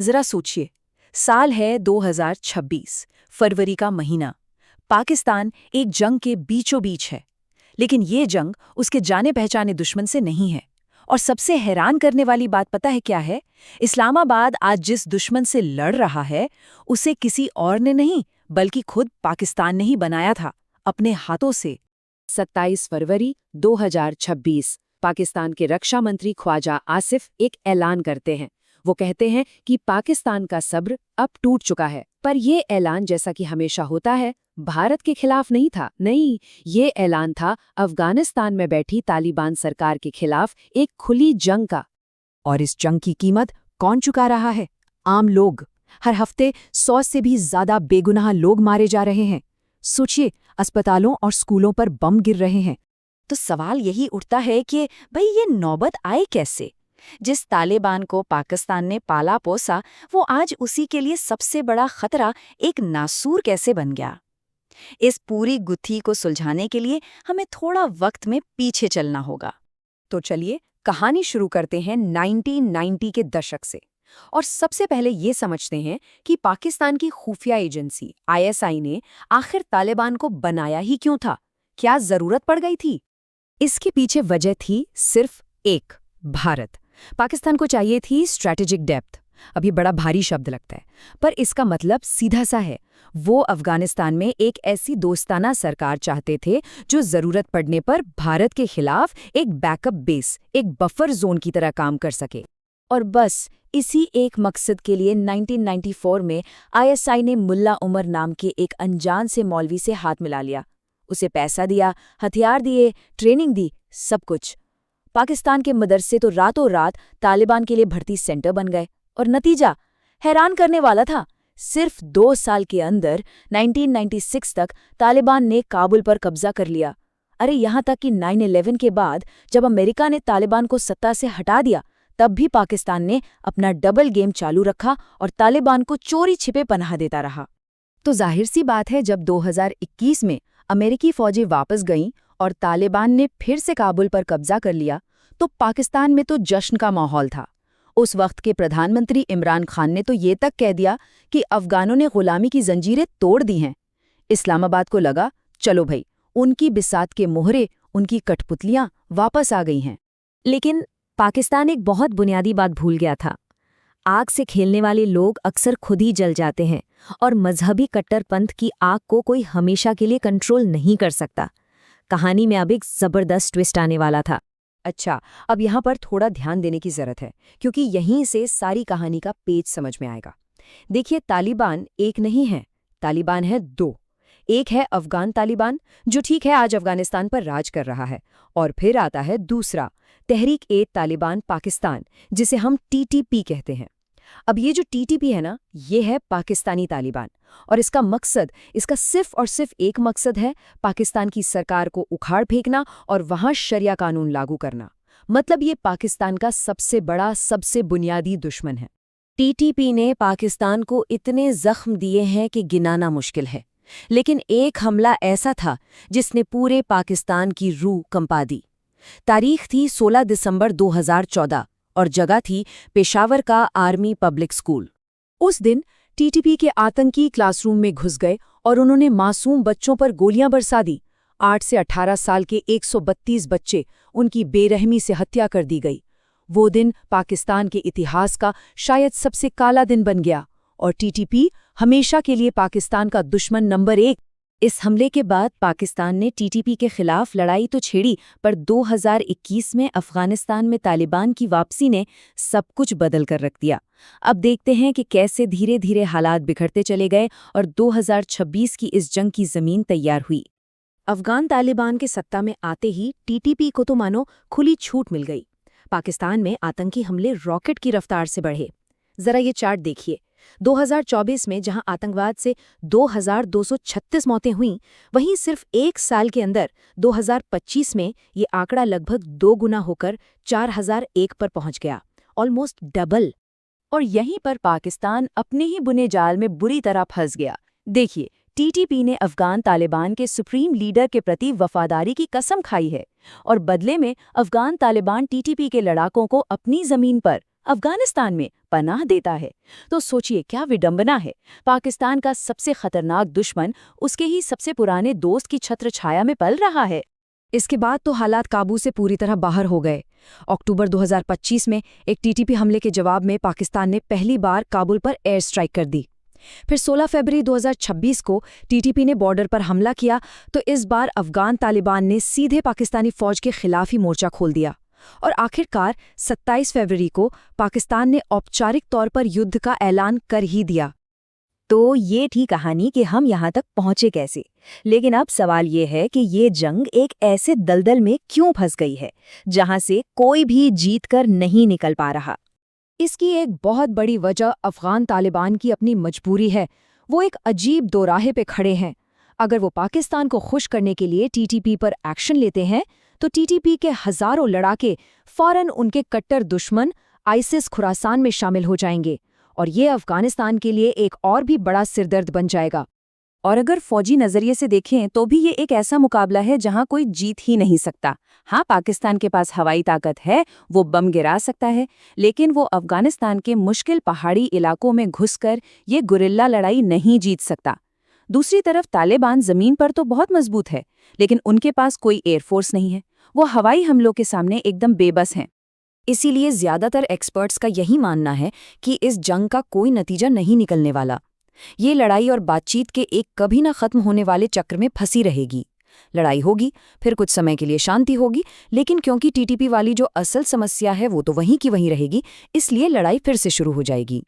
जरा सोचिए, साल है 2026, फरवरी का महीना। पाकिस्तान एक जंग के बीचों बीच है, लेकिन ये जंग उसके जाने पहचाने दुश्मन से नहीं है। और सबसे हैरान करने वाली बात पता है क्या है? इस्लामाबाद आज जिस दुश्मन से लड़ रहा है, उसे किसी और ने नहीं, बल्कि खुद पाकिस्तान ने ही बनाया था, अपने हाथों से। 27 फरवरी 2026 पाकिस्तान के रक्षा मंत्री ख्वाजा आसिफ एक ऐलान करते हैं। वो कहते हैं कि पाकिस्तान का सब्र अब टूट चुका है। पर ये ऐलान, जैसा कि हमेशा होता है, भारत के खिलाफ नहीं था। नहीं, ये ऐलान था अफगानिस्तान में बैठी तालिबान सरकार के खिलाफ एक खुली जंग का। और इस जंग की कीमत कौन चुका रहा है? आम लोग। हर हफ्ते 100 से भी ज्यादा बेगुनाह लोग मारे जा रहे हैं। सोचिए, अस्पतालों और स्कूलों पर बम गिर रहे हैं। तो सवाल यही उठता है कि भाई ये नौबत आई कैसे? जिस तालिबान को पाकिस्तान ने पाला पोसा, वो आज उसी के लिए सबसे बड़ा खतरा एक नासूर कैसे बन गया? इस पूरी गुत्थी को सुलझाने के लिए हमें थोड़ा वक्त में पीछे चलना होगा। तो चलिए कहानी शुरू करते हैं 1990 के दशक से। और सबसे पहले ये समझते हैं कि पाकिस्तान की खुफिया एजेंसी ISI ने आखिर तालिबान को बनाया ही क्यों था? क्या जरूरत पड़ गई थी? इसके पीछे वजह थी सिर्फ एक, भारत। पाकिस्तान को चाहिए थी स्ट्रैटेजिक डेप्थ। अब ये बड़ा भारी शब्द लगता है, पर इसका मतलब सीधा सा है। वो अफगानिस्तान में एक ऐसी दोस्ताना सरकार चाहते थे जो जरूरत पड़ने पर भारत के खिलाफ एक बैकअप बेस, एक बफर जोन की तरह काम कर सके। और बस इसी एक मकसद के लिए 1994 में ISI ने मुल्ला उमर नाम के एक अनजान से मौलवी से हाथ मिला लिया। उसे पैसा दिया, हथियार दिए, ट्रेनिंग दी, सब कुछ। पाकिस्तान के मदरसे तो रातों रात तालिबान के लिए भर्ती सेंटर बन गए। और नतीजा हैरान करने वाला था। सिर्फ 2 साल के अंदर 1996 तक तालिबान ने काबुल पर कब्जा कर लिया। अरे यहाँ तक कि 9/11 के बाद जब अमेरिका ने तालिबान को सत्ता से हटा दिया, तब भी पाकिस्तान ने अपना डबल गेम चालू रखा और तालिबान को चोरी छिपे पनाह देता रहा। तो जाहिर सी बात है, जब 2021 में अमेरिकी फौजें वापस गईं और तालिबान ने फिर से काबुल पर कब्जा कर लिया, तो पाकिस्तान में तो जश्न का माहौल था। उस वक्त के प्रधानमंत्री इमरान खान ने तो ये तक कह दिया कि अफगानों ने गुलामी की जंजीरें तोड़ दी हैं। इस्लामाबाद को लगा, चलो भाई, उनकी बिसात के मोहरे, उनकी कठपुतलियां वापस आ गई हैं। लेकिन पाकिस्तान एक बहुत बुनियादी बात भूल गया था। आग से खेलने वाले लोग अक्सर खुद ही जल जाते हैं, और मजहबी कट्टरपंथ की आग को कोई हमेशा के लिए कंट्रोल नहीं कर सकता। कहानी में अब एक जबरदस्त ट्विस्ट आने वाला था। अच्छा, अब यहाँ पर थोड़ा ध्यान देने की जरूरत है, क्योंकि यहीं से सारी कहानी का पेच समझ में आएगा। देखिए, तालिबान एक नहीं है, तालिबान है 2। एक है अफगान तालिबान, जो ठीक है आज अफगानिस्तान पर राज कर रहा है, और फिर आता है दूसरा, तहरीक-ए-तालिबान पाकिस्तान, जिसे हम TTP कहते हैं। अब ये जो TTP है ना, ये है पाकिस्तानी तालिबान, और इसका मकसद, इसका सिर्फ और सिर्फ एक मकसद है, पाकिस्तान की सरकार को उखाड़ फेंकना और वहां शरिया कानून लागू करना। मतलब ये पाकिस्तान का सबसे बड़ा, सबसे बुनियादी दुश्मन है। TTP ने पाकिस्तान को इतने जख्म दिए हैं कि गिनाना मुश्किल है, लेकिन एक हमला ऐसा था जिसने पूरे पाकिस्तान की रूह कंपा दी। तारीख थी 16 दिसंबर 2014 और जगह थी पेशावर का आर्मी पब्लिक स्कूल। उस दिन TTP के आतंकी क्लासरूम में घुस गए और उन्होंने मासूम बच्चों पर गोलियां बरसा दी। 8 से 18 साल के 132 बच्चे, उनकी बेरहमी से हत्या कर दी गई। वो दिन पाकिस्तान के इतिहास का शायद सबसे काला दिन बन गया, और TTP हमेशा के लिए पाकिस्तान का दुश्मन नंबर 1। इस हमले के बाद पाकिस्तान ने TTP के खिलाफ लड़ाई तो छेड़ी, पर 2021 में अफगानिस्तान में तालिबान की वापसी ने सब कुछ बदल कर रख दिया। अब देखते हैं कि कैसे धीरे धीरे हालात बिखरते चले गए और 2026 की इस जंग की जमीन तैयार हुई। अफगान तालिबान के सत्ता में आते ही TTP को तो मानो खुली छूट मिल गई। पाकिस्तान में आतंकी हमले रॉकेट की रफ्तार से बढ़े। जरा ये चार्ट देखिए। 2024 में जहां आतंकवाद से 2236 मौतें हुईं, वहीं सिर्फ 1 साल के अंदर 2025 में ये आंकड़ा लगभग 2 गुना होकर 4001 पर पहुंच गया, ऑलमोस्ट डबल। और यहीं पर पाकिस्तान अपने ही बुने जाल में बुरी तरह फंस गया। देखिए, TTP ने अफगान तालिबान के सुप्रीम लीडर के प्रति वफादारी की कसम खाई है, और बदले में अफगान तालिबान TTP के लड़ाकों को अपनी जमीन पर, अफगानिस्तान में पनाह देता है। तो सोचिए क्या विडंबना है, पाकिस्तान का सबसे खतरनाक दुश्मन उसके ही सबसे पुराने दोस्त की छत्र छाया में पल रहा है। इसके बाद तो हालात काबू से पूरी तरह बाहर हो गए। अक्टूबर 2025 में एक टीटीपी हमले के जवाब में पाकिस्तान ने पहली बार काबुल पर एयर स्ट्राइक कर दी। फिर 16 फरवरी 2026 को टीटीपी ने बॉर्डर पर हमला किया, तो इस बार अफगान तालिबान ने सीधे पाकिस्तानी फौज के खिलाफ ही मोर्चा खोल दिया। और आखिरकार 27 फरवरी को पाकिस्तान ने औपचारिक तौर पर युद्ध का ऐलान कर ही दिया। तो ये थी कहानी कि हम यहाँ तक पहुँचे कैसे। लेकिन अब सवाल ये है कि ये जंग एक ऐसे दलदल में क्यों फंस गई है जहाँ से कोई भी जीत कर नहीं निकल पा रहा। इसकी एक बहुत बड़ी वजह अफगान तालिबान की अपनी मजबूरी है। वो एक अजीब दोराहे पे खड़े हैं। अगर वो पाकिस्तान को खुश करने के लिए टीटीपी पर एक्शन लेते हैं, तो टीटीपी के हजारों लड़ाके फौरन उनके कट्टर दुश्मन आईसिस खुरासान में शामिल हो जाएंगे, और ये अफगानिस्तान के लिए एक और भी बड़ा सिरदर्द बन जाएगा। और अगर फौजी नजरिए से देखें तो भी ये एक ऐसा मुकाबला है जहां कोई जीत ही नहीं सकता। हाँ, पाकिस्तान के पास हवाई ताकत है, वो बम गिरा सकता है, लेकिन वो अफगानिस्तान के मुश्किल पहाड़ी इलाकों में घुसकर ये गुरिल्ला लड़ाई नहीं जीत सकता। दूसरी तरफ तालिबान जमीन पर तो बहुत मजबूत है, लेकिन उनके पास कोई एयरफोर्स नहीं है। वो हवाई हमलों के सामने एकदम बेबस हैं। इसीलिए ज्यादातर एक्सपर्ट्स का यही मानना है कि इस जंग का कोई नतीजा नहीं निकलने वाला। ये लड़ाई और बातचीत के एक कभी ना खत्म होने वाले चक्र में फंसी रहेगी। लड़ाई होगी, फिर कुछ समय के लिए शांति होगी, लेकिन क्योंकि टीटीपी वाली जो असल समस्या है वो तो वहीं की वहीं रहेगी, इसलिए लड़ाई फिर से शुरू हो जाएगी।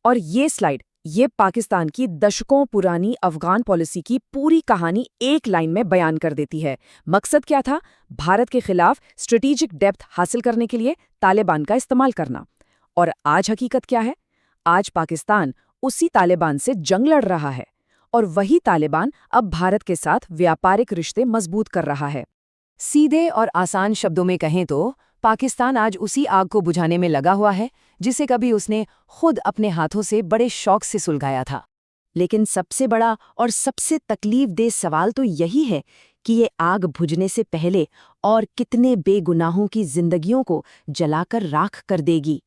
और ये स्लाइड ये पाकिस्तान की दशकों पुरानी अफगान पॉलिसी की पूरी कहानी एक लाइन में बयान कर देती है। मकसद क्या था? भारत के खिलाफ स्ट्रेटेजिक डेप्थ हासिल करने के लिए तालिबान का इस्तेमाल करना। और आज हकीकत क्या है? आज पाकिस्तान उसी तालिबान से जंग लड़ रहा है, और वही तालिबान अब भारत के साथ व्यापारिक रिश्ते मजबूत कर रहा है। सीधे और आसान शब्दों में कहें तो पाकिस्तान आज उसी आग को बुझाने में लगा हुआ है जिसे कभी उसने खुद अपने हाथों से बड़े शौक से सुलगाया था। लेकिन सबसे बड़ा और सबसे तकलीफदेह सवाल तो यही है कि ये आग बुझने से पहले और कितने बेगुनाहों की जिंदगियों को जलाकर राख कर देगी।